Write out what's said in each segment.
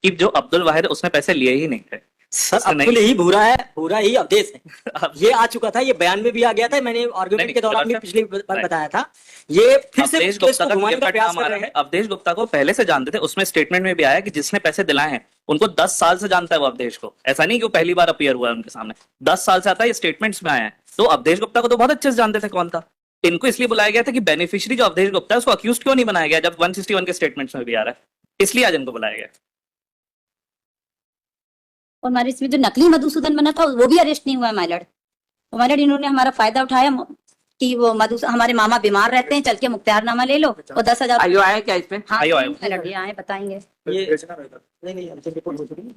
कि जो अब्दुल वाहिद उसने पैसे लिए ही नहीं थे। सर अब्दुल ही भूरा है, भूरा ही अवधेश है। ये आ चुका था, ये बयान में भी आ गया था, मैंने आर्गुमेंट के दौरान भी पिछली बार बताया था। ये फिर से अवधेश केस गुप्ता को का घुमाने का clear cut प्रयास नाम आ कर रहा रहे है। हैं। अवधेश गुप्ता को पहले से जानते थे, उसमें स्टेटमेंट में भी आया कि जिसने पैसे दिलाए हैं उनको 10 साल से जानता है वो अवधेश को। ऐसा नहीं कि वो पहली बार अपीयर हुआ है उनके सामने, 10 साल से आता है, ये स्टेटमेंट्स में आया है। तो अवधेश गुप्ता को तो बहुत अच्छे से जानते थे कौन था। इनको इसलिए बुलाया गया था कि बेनिफिशियरी जो अवधेश गुप्ता है उसको अक्यूज क्यों नहीं बनाया गया, जब 161 के स्टेटमेंट्स में भी आ रहा है, इसलिए आज इनको बुलाया गया। और हमारे इसमें जो नकली मधुसूदन बना था वो भी अरेस्ट नहीं हुआ है माइलर्ड। तो माइलर्ड इन्होंने हमारा फायदा उठाया कि वो हमारे मामा बीमार रहते हैं, चल के मुख्तारनामा ले लो और 10,000। आयो आया क्या इसमें? हाँ आयो आयो। माइलर्ड ये आए बताएंगे। ये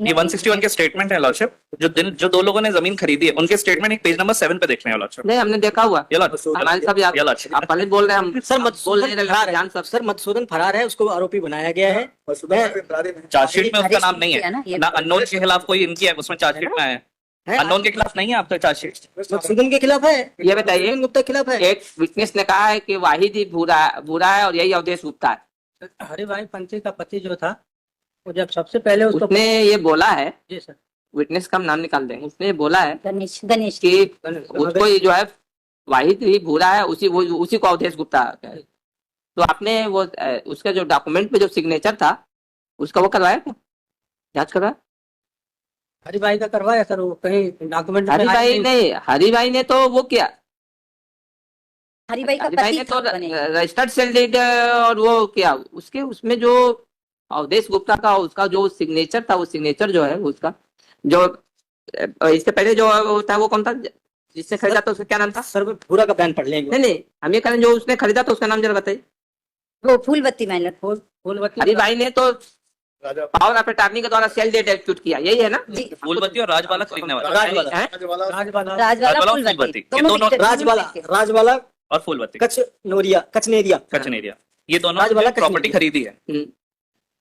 161 के स्टेटमेंट है लॉर्डशिप, जो दो लोगों ने जमीन खरीदी है उनके स्टेटमेंट एक पेज नंबर 7 पे देख रहे हैं लॉर्डशिप। नहीं, हमने देखा हुआ। ये लॉर्डशिप हमारे सब याद, ये लॉर्डशिप आप पहले बोल रहे हैं, हम सर बोल मधुसूदन नहीं फरार रहे, है, सब सर मधुसूदन फरार है, उसको आरोपी बनाया गया है। चार्जशीट में उसका नाम नहीं है ना, है ये ना, अननोन के खिलाफ कोई इनकी है उसमें चार्जशीट में आया है, अननोन के खिलाफ नहीं है आपका चार्जशीट। मधुसूदन के खिलाफ है, ये बताइए, गुप्ता के खिलाफ है। एक विटनेस ने कहा है कि वाहिद ही भूरा है और यही अवधेश गुप्ता है। हरि भाई पंथी का पति जो था वो जब सबसे पहले उसको उसने ये बोला है, जी सर, विटनेस का हम नाम निकाल देंगे, उसने ये बोला है गणेश कि उसको ये जो है वाहिद ही भूरा है, उसी को अवधेश गुप्ता है। तो आपने वो उसका जो डॉक्यूमेंट पे जो सिग्नेचर था उसका वो करवाया क्या, जांच करवाया? हरि भाई का करवाया सर, वो कहीं डॉक्यूमेंट हरि भाई नहीं, हरि भाई ने तो वो किया, हरि भाई का हरि भाई पति ने तो था बने। रजिस्टर्ड सेल डीड और वो किया, उसके उसमें जो अवधेश गुप्ता का उसका जो सिग्नेचर था, वो सिग्नेचर जो है उसका जो इससे पहले जो था वो कौन था जिसने खरीदा था, उसका क्या नाम था? सर भूरा का बयान पढ़ लेंगे। नहीं नहीं, हम ये करें जो उसने खरीदा था उसका नाम जरा बताइए। वो फूलवती माइलर्ड। फूलवती हरि भाई ने तो पावर ऑफ अटॉर्नी के द्वारा सेल डेट एक्यूट किया, यही है ना? जी फूलवती और राजबाला खरीदने वाला, राजबाला, हैं? राजबाला राजवाला राजवाला फूलवती फूलवती, ये दोनों दोनों मिलके- राजबाला, राजबाला और फूलवती कचनेरिया कचनेरिया, ये दोनों राजबाला प्रॉपर्टी कचनेरिया। खरीदी है।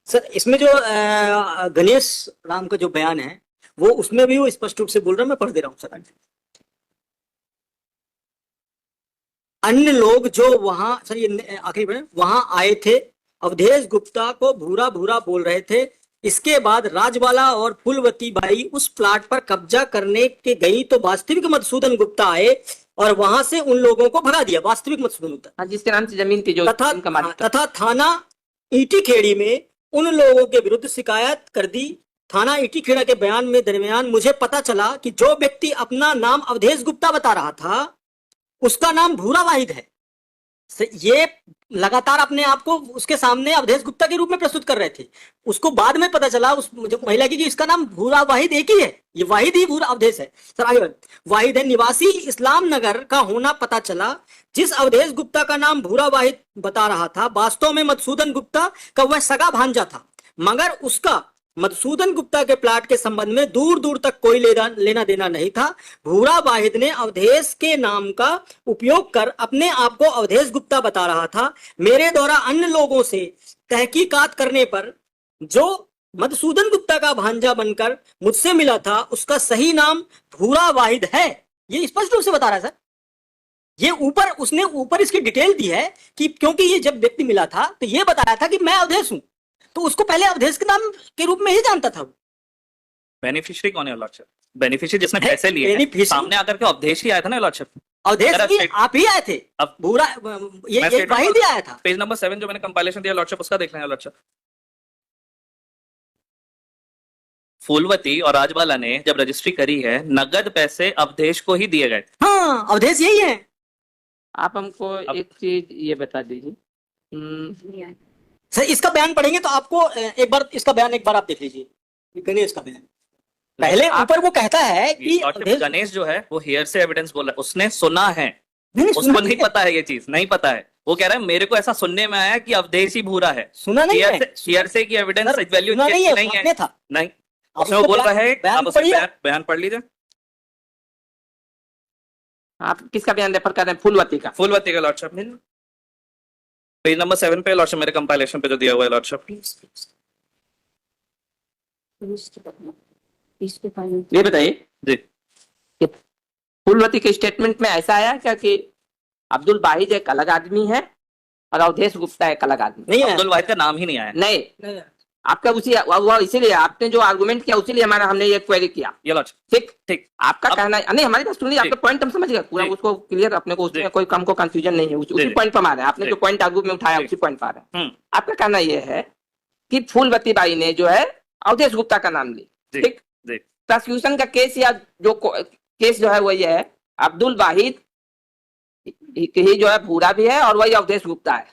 सर इसमें जो गणेश राम का जो बयान है वो उसमें भी वो स्पष्ट रूप से बोल रहा है, मैं पढ़ दे रहा हूँ सर। अन्य लोग जो वहां, सर ये आखिरी बयान, वहां आए थे, अवधेश गुप्ता को भूरा भूरा बोल रहे थे। इसके बाद राजबाला और फूलवती बाई उस प्लाट पर कब्जा करने के गई तो वास्तविक मधुसूदन गुप्ता आए और वहां से उन लोगों को भगा दिया, वास्तविक मधुसूदन गुप्ता। हाँ, जिसके नाम से जमीन थी, जो उनका मालिक था। तथा थाना ईटी खेड़ी में उन लोगों के विरुद्ध शिकायत कर दी। थाना ईटी खेड़ा के बयान में दरमियान मुझे पता चला कि जो व्यक्ति अपना नाम अवधेश गुप्ता बता रहा था उसका नाम भूरा वाहिद है। ये लगातार अपने आप को उसके सामने अवधेश गुप्ता के रूप में प्रस्तुत कर रहे थे। उसको बाद में पता चला उस महिला की कि इसका नाम भूरा वाहिद एक ही है, ये वाहिद ही भूरा अवधेश है। सर आगे वाहिद है, निवासी इस्लाम नगर का होना पता चला। जिस अवधेश गुप्ता का नाम भूरा वाहिद बता रहा था वास्तव में मधुसूदन गुप्ता का वह सगा भांजा था, मगर उसका मधुसूदन गुप्ता के प्लाट के संबंध में दूर दूर तक कोई लेना देना नहीं था। भूरा वाहिद ने अवधेश के नाम का उपयोग कर अपने आप को अवधेश गुप्ता बता रहा था। मेरे द्वारा अन्य लोगों से तहकीकात करने पर जो मधुसूदन गुप्ता का भांजा बनकर मुझसे मिला था उसका सही नाम भूरा वाहिद है। ये स्पष्ट रूप से बता रहा है सर। ये उसने ऊपर इसकी डिटेल दी है कि क्योंकि ये जब व्यक्ति मिला था तो ये बताया था कि मैं अवधेश हूं, तो उसको पहले अवधेश के नाम के रूप में ही जानता था। बेनिफिशियरी कौन है लॉर्डशिप? बेनिफिशियरी जिसने पैसे लिए हैं, बेनिफिशियरी सामने आकर के अवधेश ही आया था ना लॉर्डशिप। अवधेश मेरा की स्टेट- आप ही आए थे, अब भूरा ये मैं एक वाहिद ही आया था। पेज नंबर 7 जो मैंने कंपाइलेशन दिया लॉर्डशिप, उसका देख लेंगे लॉर्डशिप। फूलवती और राजबाला ने जब रजिस्ट्री करी है नगद पैसे अवधेश को ही दिए गए। हाँ अवधेश यही है। आप हमको एक चीज ये बता दीजिए, सर इसका बयान पढ़ेंगे तो आपको एक बार इसका बयान एक बार आप देख लीजिए, गणेश का बयान। पहले ऊपर वो कहता है कि लॉर्डशिप गणेश जो है वो हेयर से एविडेंस बोला, उसने सुना है, नहीं, उसको नहीं पता है, ये चीज नहीं पता है। वो कह रहा है मेरे को ऐसा सुनने में आया कि अवधेश ही भूरा है। सुना नहीं है हेयर से की एविडेंस सर, वैल्यू सुना नहीं है, नहीं है, में था। नहीं आप उसमें वो उसको बोल रहा है, बयान आप उसका पढ़िए। बयान पढ़ लीजिए। आप किसका बयान रेफर कर रहे हैं? फूलवती का। फूलवती का लॉर्डशिप पेज नंबर 7 पे लॉर्डशिप, मेरे कंपाइलेशन पे जो दिया हुआ है लॉर्डशिप। ये बताइए जी, कि फूलवती के स्टेटमेंट में ऐसा आया क्या कि अब्दुल वाहिद एक अलग आदमी है और अवधेश गुप्ता एक अलग आदमी? नहीं है, अब्दुल वाहिद का नाम ही नहीं आया। नहीं, नहीं आपका उसी वो इसीलिए आपने जो आर्गुमेंट किया उसीलिए हमारा हमने ये क्वेरी किया। ये लॉर्ड ठीक ठीक आपका अब- कहना नहीं, हमारी बात सुनिए, आपका ठीक। पॉइंट हम समझ गए पूरा, जी। उसको क्लियर अपने को, उसमें जी। कोई हमको कंफ्यूजन नहीं है, उसी जी। पॉइंट पर आ रहे हैं। आपने जी। जो पॉइंट आर्गू में उठाया जी। उसी पॉइंट पर आ रहे हैं। हम्म आपका कहना यह है कि फूलवती बाई ने जो है अवधेश गुप्ता का नाम ली। जी। ठीक जी। प्रोसिक्यूशन का केस या जो केस जो है वो ये है अब्दुल वाहिद ही जो है भूरा भी है और वही अवधेश गुप्ता है।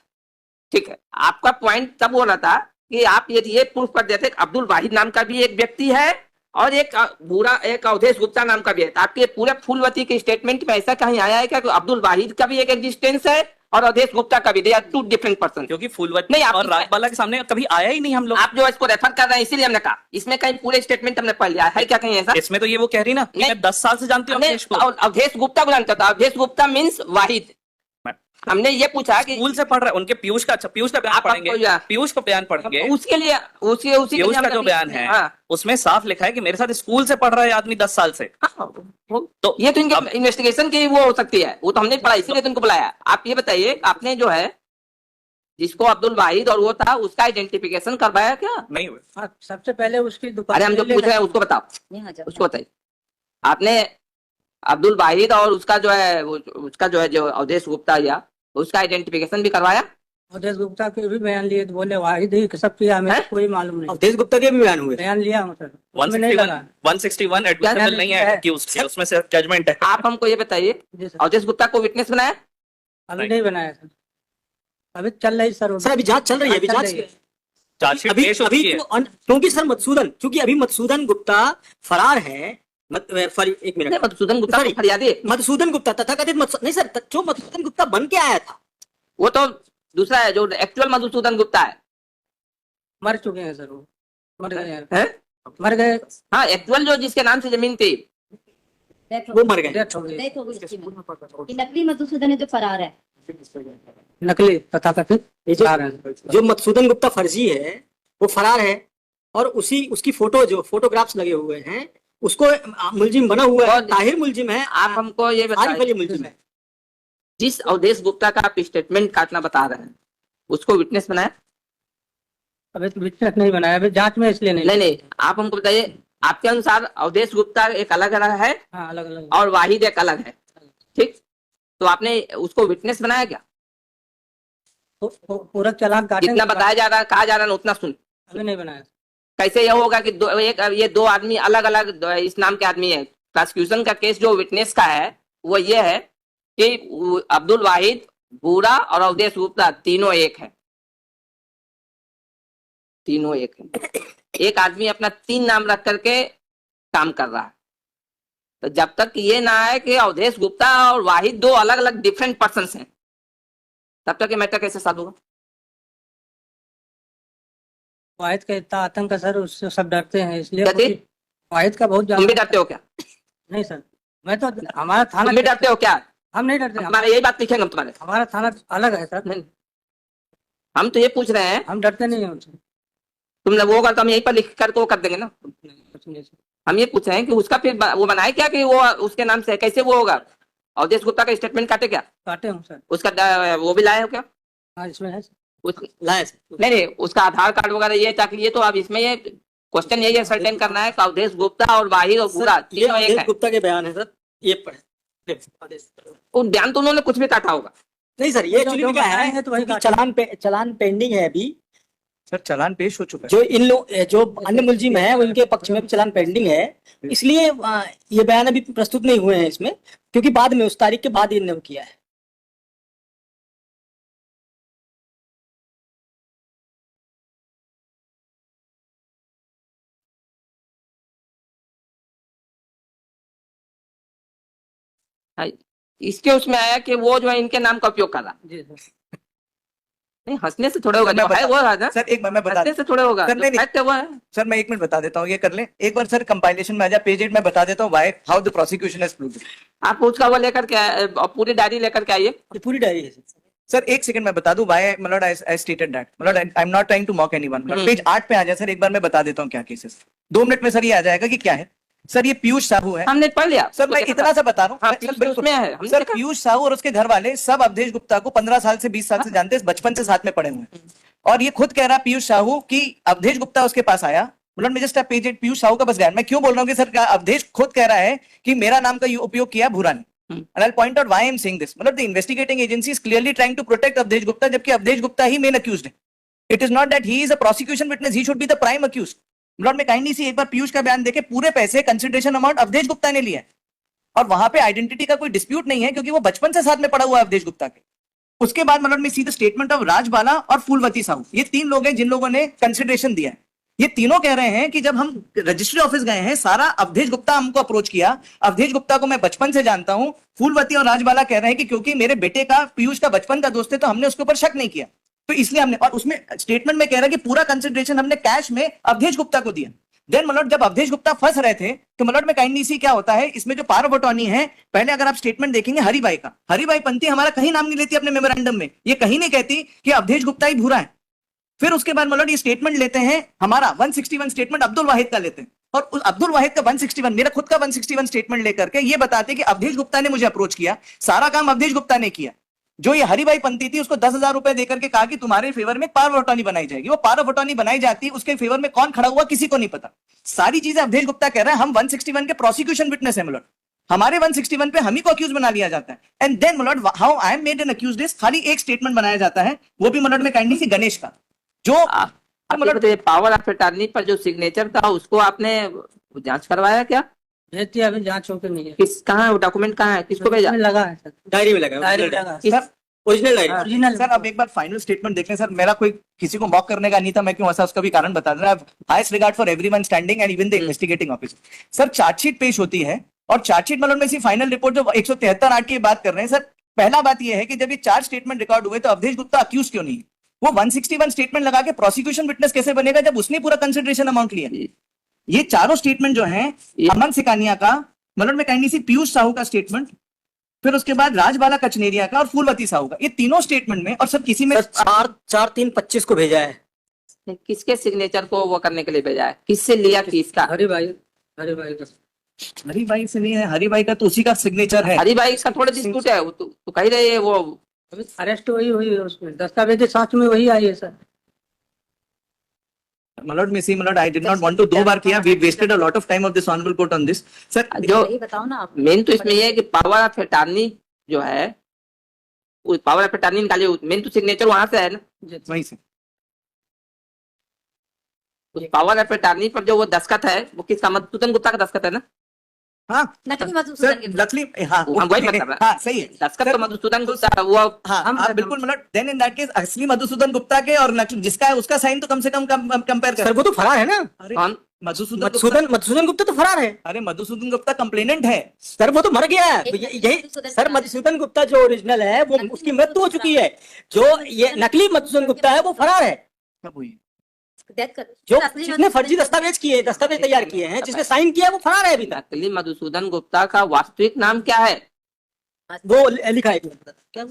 ठीक है, आपका पॉइंट तब हो रहा था कि आप ये प्रूफ कर देते कि अब्दुल वाहिद नाम का भी एक व्यक्ति है और एक भूरा एक अवधेश गुप्ता नाम का भी है। तो आपके पूरे फूलवती के स्टेटमेंट में ऐसा कहीं आया है क्या कि अब्दुल वाहिद का भी एक एग्जिस्टेंस है और अवधेश गुप्ता का भी? They are two different person. क्योंकि फूलवती नहीं, आप और इसमें- राजबाला के सामने कभी आया ही नहीं हम लोग। आप जो इसको रेफर कर रहे हैं इसीलिए हमने कहा इसमें कहीं पूरे स्टेटमेंट हमने पढ़ लिया है क्या कहीं ऐसा? इसमें तो ये वो कह रही ना कि नहीं। मैं 10 साल से जानती हूँ हमने अवधेश को। अवधेश गुप्ता को जानता था, अवधेश गुप्ता मीन्स वाहिद। हमने ये पूछा कि स्कूल से पढ़ रहे उनके पीयूष का, अच्छा पीयूष का बयान आप पढ़ेंगे, आपको या- पीयूष का बयान पढ़ेंगे। उसके लिए उसी के पीयूष लिए का हमने जो अभी- बयान है हाँ, उसमें साफ लिखा है कि मेरे साथ स्कूल से पढ़ रहा है आदमी 10 साल से। हाँ, तो ये तो इनके अब- इन्वेस्टिगेशन की वो हो सकती है, वो तो हमने पढ़ा इसीलिए तो इनको बुलाया। आप ये बताइए आपने जो है जिसको अब्दुल वाहिद और वो था उसका आइडेंटिफिकेशन करवाया क्या? नहीं हुए। हाँ, सबसे पहले उसकी दुकान अरे हम जो से पूछ रहे हैं लेकर- उसको बताओ, यहाँ जाओ। उसको बताइए। आपने अब्दुल वाहिद और उसका जो है उसका जो है जो अवधेश गुप्ता या उसका आइडेंटिफिकेशन भी करवाया? अवधेश गुप्ता के भी बयान लिए तो बोले वाहिद ही सब किया, हमें हैं? तो कोई मालूम नहीं। अवधेश गुप्ता के भी बयान हुए। बयान लिया मतलब हमें नहीं लगा। 161 एडमिसिबल नहीं है है? accused के, उसमें से जजमेंट है। आप हमको ये बताइए जी सर, अवधेश गुप्ता को विटनेस बनाया? अभी नहीं बनाया सर, अभी चल रही सर। सर अभी जांच चल रही है, अभी चल जांच रही है। चार्जशीट अभी पेश हो अभी चुकी है। तो क्योंकि सर मधुसूदन, क्योंकि अभी मधुसूदन गुप्ता फरार है। एक मिनट, मधुसूदन गुप्ता को Sorry. फरियादी है। मधुसूदन गुप्ता तथाकथित नहीं सर, जो मधुसूदन गुप्ता बन के आया था वो तो दूसरा है, जो एक्चुअल मधुसूदन गुप्ता है। मर चुके हैं सर, वो मर गए हैं, हैं? मर गए, हाँ, एक्चुअल जो जिसके नाम से जमीन थी। देखो वो मर गए। डेथ हो गई। देखो इसकी में। ये नकली मधुसूदन है जो फरार है। नकली तथाकथित ये जो- फरार हैं। जो मधुसूदन गुप्ता फर्जी है वो फरार है और उसकी फोटो जो फोटोग्राफ्स लगे हुए हैं उसको मुलजिम बना हुआ है, और- ताहिर मुलजिम है, आप हमको ये आरिफ अली बताइए मुलजिम है। जिस अवधेश गुप्ता का आप स्टेटमेंट काटना बता रहे हैं उसको विटनेस बनाया? अभी तो विटनेस नहीं बनाया, अभी जांच में इसलिए नहीं। नहीं नहीं, आप हमको बताइए आपके अनुसार अवधेश गुप्ता एक अलग अलग है हाँ, अलग अलग और वाहिद एक अलग है। ठीक, तो आपने उसको विटनेस बनाया क्या? पूरा चालान काटेंगे। जितना बताया जा रहा है कहा जा रहा है उतना सुन। अभी नहीं बनाया। कैसे यह होगा कि ये दो आदमी अलग अलग इस नाम के आदमी है? प्रोसिक्यूशन का केस जो विटनेस का है वो ये है कि अब्दुल वाहिद, भूरा और अवधेश गुप्ता तीनों एक है, तीनों एक है। एक आदमी अपना 3 नाम रख करके काम कर रहा है। तो जब तक ये ना आए कि अवधेश गुप्ता और वाहिद दो अलग अलग डिफरेंट पर्सन हैं तब तक ये मैटर कैसे सॉल्व होगा? वाहिद का इतना आतंक है सर, उससे सब डरते हैं इसलिए। क्या चीज? वाहिद का बहुत तुम भी ज्यादा। डरते हो क्या? नहीं सर, मैं तो हमारा थाना, तुम भी डरते हो क्या? हम नहीं डरते, हमारे यही बात लिखेंगे हम तुम्हारे। हमारा थाना अलग है सर, नहीं, हम तो ये पूछ रहे हैं, हम डरते नहीं हैं उनसे। तुमने वो होगा तो हम यहीं पर लिख करके वो कर देंगे ना। कुछ नहीं सर। हम ये पूछ रहे हैं कि उसका फिर वो बनाए क्या कि वो उसके नाम से है? कैसे वो होगा? अवधेश गुप्ता का स्टेटमेंट काटे क्या? काटे हूँ सर। उसका वो भी लाए हो क्या? हाँ, इसमें है सर। लाया सर। नहीं नहीं, उसका आधार कार्ड वगैरह ये ताकि ये तो अब इसमें ये क्वेश्चन यही सर्टेन करना है कि अवधेश गुप्ता और वाहिद और पूरा सर, ये तीनों एक अवधेश है। गुप्ता के बयान है सर, ये पढ़े। वो ध्यान तो उन्होंने कुछ भी काटा होगा। नहीं सर, ये एक्चुअली जो क्या बनाए है हैं तो वही कि काटे। चलान पेंडिंग है अभी। सर चालान पेश हो चुका है। जो इन लोग जो अन्य मुलजिम है उनके पक्ष में भी चलान पेंडिंग है, इसलिए ये बयान अभी प्रस्तुत नहीं हुए हैं इसमें, क्योंकि बाद में उस तारीख के बाद इन्होंने किया है। हाँ, इसके उसमें आया कि वो जो है इनके नाम का उपयोग कर रहा। जी सर। नहीं, हंसने से थोड़े होगा, मैं जो है वो है ना, सर एक बार मैं बता हंसने से थोड़े होगा, सर, जो नहीं, नहीं। fact है वो है। सर मैं 1 मिनट बता देता हूँ, ये कर लें एक बार। सर कंपाइलेशन में आ जाए पेज 8 में बता देता हूँ why how the prosecution has proved. आप उसका वो लेकर के और पूरी डायरी लेकर के आइए। ये पूरी डायरी है सर। सर 1 सेकंड मैं बता दूं व्हाई मतलब आई स्टेटेड दैट, मतलब I am not trying to mock anyone. Page 8 पे आ जाए सर, एक बार मैं बता देता हूँ क्या केसेस। 2 मिनट में सर ये आ जाएगा कि क्या है। सर ये पीयूष साहू है। हमने पढ़ लिया सर मैं इतना सा बता रहा हाँ, हूँ पीयूष बिल्कुल। उसमें है, हमने सर देखा। पीयूष साहू और उसके घर वाले सब अवधेश गुप्ता को 15 साल से 20 साल से जानते हैं, बचपन से साथ में पढ़े हुए हैं। और ये खुद कह रहा पीयूष साहू कि अवधेश गुप्ता उसके पास आया, मतलब मैं जस्ट पेज पीयूष साहू का बस ज्ञान मैं क्यों बोल रहा हूँ कि सर अवधेश खुद कह रहा है कि मेरा नाम का उपयोग किया भूरा ने। And I'll point out why I'm saying this. मतलब the investigating agency is clearly trying to protect Avdesh Gupta, जबकि अवधेश गुप्ता ही मेन accused है। It is not that he is a prosecution witness, he should be the prime accused. मतलब मैं kindly सी एक बार पीयूष का बयान देखे, पूरे पैसे कंसिडरेशन अमाउंट अवधेश गुप्ता ने लिया है और वहां पे आइडेंटिटी का कोई डिस्प्यूट नहीं है क्योंकि वो बचपन से साथ में पड़ा हुआ है अवधेश गुप्ता के। उसके बाद मतलब मैं see the statement of Rajbala और फूलवती साहू, ये 3 लोग हैं जिन लोगों ने कंसिडरेशन दिया है। ये तीनों कह रहे हैं कि जब हम रजिस्ट्री ऑफिस गए हैं, सारा अवधेश गुप्ता हमको अप्रोच किया, अवधेश गुप्ता को मैं बचपन से जानता हूं। फूलवती और राजबाला कह रहे हैं कि क्योंकि मेरे बेटे का पीयूष का बचपन का दोस्त है तो हमने उसके ऊपर शक नहीं किया, तो इसलिए हमने, और उसमें स्टेटमेंट में कह रहा है कि पूरा कंसिडरेशन हमने कैश में अवधेश गुप्ता को दिया। देन मलॉट जब अवधेश गुप्ता फंस रहे थे तो मलॉट में काइंडली सी क्या होता है, इसमें जो पावर ऑफ अटॉर्नी है, पहले अगर आप स्टेटमेंट देखेंगे हरिभाई का, हरिभाई पंथी हमारा कहीं नाम नहीं लेती अपने मेमोरेंडम में, ये कहीं नहीं कहती कि अवधेश गुप्ता ही भूरा है। फिर उसके बाद मतलब ये स्टेटमेंट लेते हैं हमारा 161 स्टेटमेंट अब्दुल वाहिद का लेते हैं, और उस अब्दुल वाहिद का 161 मेरा खुद का 161 स्टेटमेंट लेकर के ये बताते हैं कि अवधेश गुप्ता ने मुझे अप्रोच किया, सारा काम अवधेश गुप्ता ने किया। जो ये हरिभाई पंथी थी उसको 10,000 रुपए देकर के कहा कि तुम्हारे फेवर में पावर ऑफ अटॉर्नी बनाई जाएगी, वो पावर ऑफ अटॉर्नी बनाई जाती, उसके फेवर में कौन खड़ा हुआ किसी को नहीं पता। सारी चीजें अवधेश गुप्ता कह रहा है, हम 161 के प्रोसिक्यूशन विटनेस है मलॉट, हमारे 161 पे हम ही को अक्यूज बना लिया जाता है। And then milord how I am made an accused is खाली एक स्टेटमेंट बनाया जाता है, वो भी मलॉट में काइंडली सी गणेश का, जो मतलब पावर ऑफ अटॉर्नी पर जो सिग्नेचर था उसको आपने जांच करवाया क्या? भेज दिया, अभी जांच होकर नहीं है। किस कहाँ है डॉक्यूमेंट, कहाँ है, किसको भेजा? उसमें लगा है सर, डायरी में लगा डायरी में लगा है। किस- ओरिजिनल डायरी। ओरिजिनल सर अब एक बार फाइनल स्टेटमेंट देख लें सर, मेरा कोई किसी को मॉक करने का नहीं था, मैं क्यों ऐसा उसका भी कारण बता रहा हूं। Highest regard for everyone standing and even the investigating officer. Sir chargesheet पेश होती है और चार्जशीट मतलब में सी फाइनल रिपोर्ट जो 173 की बात कर रहे हैं सर, पहला बात यह है कि जब ये 4 स्टेटमेंट रिकॉर्ड हुए तो अवधेश गुप्ता अक्यूज क्यों नहीं है? वो 161 स्टेटमेंट लगा के प्रोसिक्यूशन विटनेस कैसे बनेगा जब उसने पूरा कंसिडरेशन अमाउंट लिया? ये चारों स्टेटमेंट जो हैं, अमन सिकानिया का, मतलब में काइंडली सी पीयूष साहू का स्टेटमेंट, फिर उसके बाद राजबाला कचनेरिया का और फूलवती साहू का, ये तीनों स्टेटमेंट में, और सब किसी में 4/3/25 को भेजा है। किसके सिग्नेचर को वो करने के लिए भेजा है, किससे लिया, किसका? हरिभाई का हरिभाई से नहीं है, हरिभाई का तो उसी का सिग्नेचर है। हरिभाई का थोड़ा डिस्प्यूट है, वो तो कह रहे हैं वो अभी अरेस्ट वही हुई है, उसमें दस्तावेज साथ में वही आई है सर। Malord में सी Malord, I did not want to 2 बार किया, we wasted a lot of time of this honorable court on this. Sir जो यही बताओ ना आप। मेन तो इसमें ये है कि पावर ऑफ अटॉर्नी जो है, वो पावर ऑफ अटॉर्नी निकालिए, मेन तो सिग्नेचर वहां से है ना, वहीं से उस पावर ऑफ अटॉर्नी पर जो वो दस्खत है वो किसका? मधुसूदन गुप्ता का दस्खत है ना? हाँ नकली सर मधुसूदन के लकली, हाँ हम वही बता रहे हैं। हाँ सही है दस्खत तो मधुसूदन गुप्ता का, वो हाँ आप बिल्कुल मतलब देन इन दैट केस असली मधुसूदन गुप्ता के और नकली जिसका है उसका साइन तो कम से कम कंपेयर कर। सर वो तो फरार है ना, अरे कौन? मधुसूदन गुप्ता तो फरार है। अरे मधुसूदन गुप्ता कंप्लेनेंट है सर वो तो मर गया है, एक यही मधुसूदन सर मधुसूदन गुप्ता जो ओरिजिनल है वो उसकी मृत्यु हो चुकी है, जो ये नकली मधुसूदन गुप्ता है वो फरार है। कब हुई? डेथ कर जो असली जिसने फर्जी दस्तावेज तैयार किए हैं, जिसने साइन किया है वो फरार है अभी तक। नकली मधुसूदन गुप्ता का वास्तविक नाम क्या है? वो लिखा है क्या?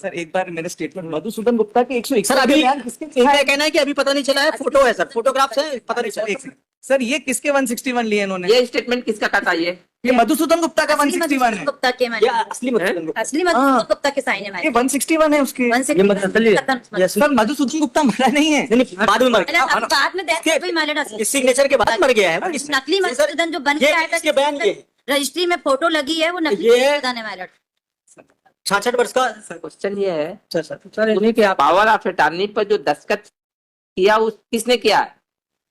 सर एक बार मेरे स्टेटमेंट मधुसूदन गुप्ता के 161 सर अभी किसके इनका कहना है कि अभी पता नहीं चला है, फोटो है सर, फोटोग्राफ्स है, पता नहीं चला। एक सेकंड। सर ये किसके 161 लिए इन्होंने? ये स्टेटमेंट किसका कहता है? ये मधुसूदन गुप्ता का असली 161 मधुसूदन है, गुप्ता के ये मैंने असली मधुसूदन गुप्ता। असली मधुसूदन गुप्ता के साइन है ये हमारे 161 है उसके। 161 Yes, सर मधुसूदन गुप्ता मरा नहीं है। नहीं, बाद में मर गया। अब बाद में डेथ हो गई मैंने इस सिग्नेचर के बाद मर गया है ना इस- नकली ये सर, मधुसूदन जो बन के आया था, इसके बयान ये रजिस्ट्री में फोटो लगी है, वो नकली ये- मधुसूदन है मैलट। 66 वर्ष का। क्वेश्चन ये है, सर इन्हीं के आप पावर ऑफ अटॉर्नी पर जो दस्तखत किया उस किसने किया है?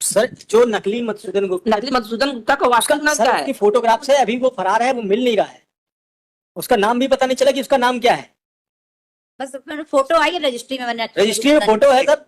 सर जो नकली मधुसूदन गुप्ता, नकली मधुसूदन गुप्ता का वास्तविक नाम सर क्या उसकी है? फोटोग्राफ्स है, अभी वो फरार है, वो मिल नहीं रहा है, उसका नाम भी पता नहीं चला कि उसका नाम क्या है। बस फोटो आई है रजिस्ट्री में, मैंने रजिस्ट्री में फोटो है सर,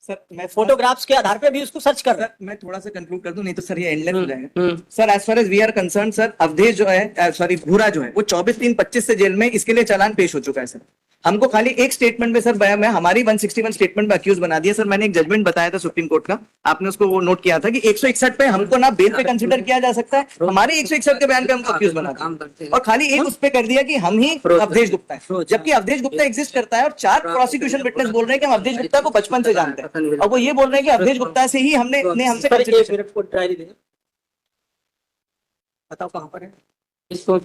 सर मैं फोटोग्राफ्स के आधार पे भी उसको सर्च कर रहा है। मैं थोड़ा सा कंक्लूड कर दूं, नहीं तो सर ये एंडलेस हो जाएगा। Sir as far as we are concern sir, Awadhesh जो है सॉरी भूरा जो है वो 24/3/25 से जेल में, इसके लिए चालान पेश हो चुका है सर। हमको खाली एक स्टेटमेंट में सर मैं हमारी 161 स्टेटमेंट में अक्यूज बना दिया सर। मैंने एक जजमेंट बताया था सुप्रीम कोर्ट का, आपने उसको वो नोट किया था कि 161 पे हमको ना बेल पे कंसिडर किया जा सकता है, हमारे 161 के बयान पे हमको अक्यूज बना दिया और खाली एक उस पे कर दिया कि हम ही अवधेश गुप्ता है, जबकि अवधेश गुप्ता एग्जिस्ट करता है और 4 प्रोसिक्यूशन विटनेस बोल रहे हैं कि हम अवधेश गुप्ता को बचपन से जानते हैं, और वो ये बोल रहे हैं कि अवधेश गुप्ता से ही हमसे सर, एक मिनट को डायरी दे। बताओ कहाँ पर है। इसको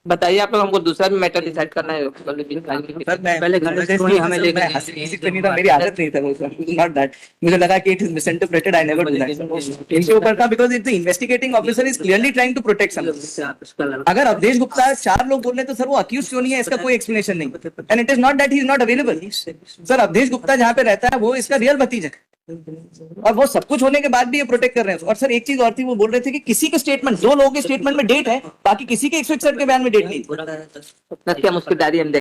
बताइए आप लोग, हमको दूसरा भी मैटर डिसाइड करना है। सर मैं पहले घर से मैं- हमें लेकर मैं हंसी किसी से नहीं था, मेरी आदत नहीं था वो सर, नॉट दैट। मुझे लगा कि it is misinterpreted, I never do that. इनके ऊपर का because it's the investigating officer is clearly trying to protect someone. अगर अवधेश गुप्ता 4 लोग बोल रहे हैं तो सर वो अक्यूज क्यों नहीं है, इसका कोई एक्सप्लेनेशन नहीं। And it is not that he is not available. Sir Awadhesh Gupta जहाँ पे रहता है वो इसका रियल भतीजा है, और वो सब कुछ होने के बाद भी ये प्रोटेक्ट कर रहे हैं। और सर एक चीज और थी, वो बोल रहे थे कि किसी के स्टेटमेंट, 2 लोगों के स्टेटमेंट में डेट है, बाकी किसी के 161 के बयान में डेट नहीं थी। हम उसकी डायरी हम